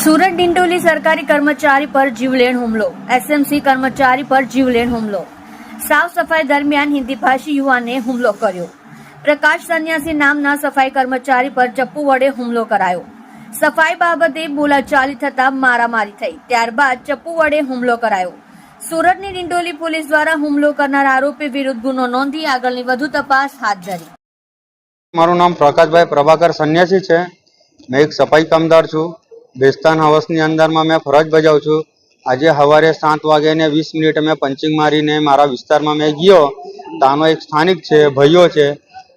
सूरत डिंडोली सरकारी कर्मचारी पर जीवलेण हुमलो। एसएमसी कर्मचारी पर जीवलेण हुमलो। साफ सफाई दरमियान हिंदी भाषी युवा ने हुमलो कर्यो। प्रकाश सन्यासी नामना सफाई कर्मचारी पर चप्पू वडे हुमलो करायो। सफाई बाबते बोलाचाली थता मारामारी थई, त्यारबाद चप्पू वडे हुमलो करायो। सूरतनी डिंडोली पोलीस द्वारा हुमलो करनार आरोपी विरुद्ध गुनो नोंधी आगळनी વધુ તપાસ હાથ ધરી। મારું નામ પ્રકાશભાઈ પ્રભાકર સન્યાસી છે। मैं एक सफाई कामदार छू। बेस्तान हाउसनी अंदर में फरज बजावुं छुं। आज सवारे 7 वागे ने 20 मिनिट में पंचिंग मारीने मारा विस्तार में मैं गयो। तानो एक स्थानिक छे भाईओ छे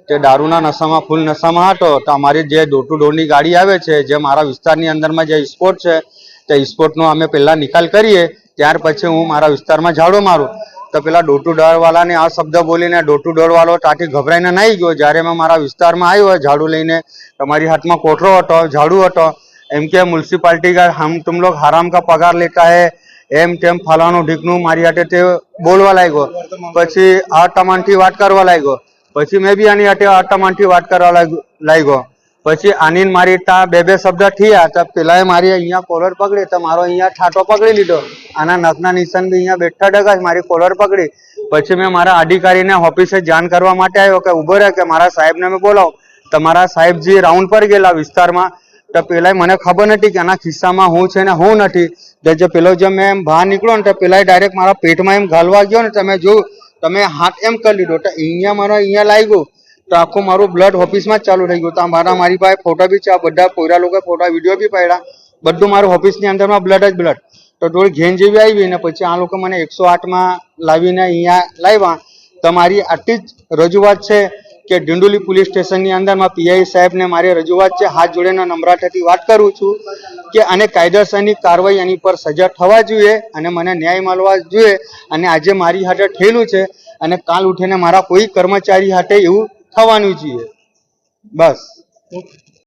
ते दारूना नशामां फूल नशामां हतो। तो अमारी जे डोर टू डोर नी गाड़ी आवे छे, जे मारा विस्तारनी अंदर में जे स्पोर्ट छे ते स्पोर्टनो अमे पहेला निकाल करीए, त्यार पछी हूँ मारा विस्तार में झाड़ो मारूं तो पेला डोर टू डोर वाला ने आ शब्द बोलीने डोर टू डोर वालो ताटी घबराईने नाई गयो। ज्यारे मैं मारा विस्तार में आव्यो झाड़ू लईने, तमारी हाथ में कोठरो हतो, झाड़ू हतो। एम के म्युनिसिपालिटी का हम तुम लोग हराम का पगार लेता है, एम तेम फलाणु ढीकणु मारी हाटे ते बोलवा लाग्यो। पछी आ टमानथी वात करवा लाग्यो। पछी मैं बी आनी हाटे आ टमानथी वात करवा लाग्यो। पछी आनी मारी ता बे शब्द थया तो पेलाए मारी अहींया कोलर पकड़ी तो मारो अहींया ठाटो पकड़ी लीधो। आना नखना निशान बी अहींया बेठा डगा मारी कोलर पकड़ी। पछी मैं मारा अधिकारी ने ऑफिसे जाण करवा माटे आव्यो के उभो रहे के मारा साहेब ने मैं बोलाव। तो मारा साहेब जी राउंड पर गेला विस्तार में। तो पेला मने खबर नथी के आना खिस्सा में हूँ छे ने हूँ नथी। तो जो पेलो जब मैं बहार निकळ्यो ने तो पेला डायरेक्ट मारा पेट में एम घालवा गयो ने तो मैं जो तमे हाथ एम कर लीधो तो अहींया मारा अहींया लाग्यो तो आखो मारू ब्लड ऑफिस में चालू रही गयो। तो मारी पासे फोटो भी छे, बधा पोरा लोग फोटो विडियो भी पड्या, बधुं मारू ऑफिस नी अंदर में ब्लड ज ब्लड। तो थोड़ी घेन जेवी आवी ने पछी आ लोको मने 108 में लावीने अहींया लाव्या। तो मारी आटली ज रजूआत छे के डिंडोली पुलिस स्टेशन नी अंदर में पीआई साहेब ने मारी रजूआत छे। हाथ जोड़ीने नम्रताथी वात करूं छुं के आने कायदेसरनी कारवाई आनी पर सजा थवा जोईए अने मने न्याय मळवा जोईए। अने आजे मारी हाथे थयेलुं छे अने काल उठीने मारा कोई कर्मचारी हाथे एवुं थवानुं जोईए। बस।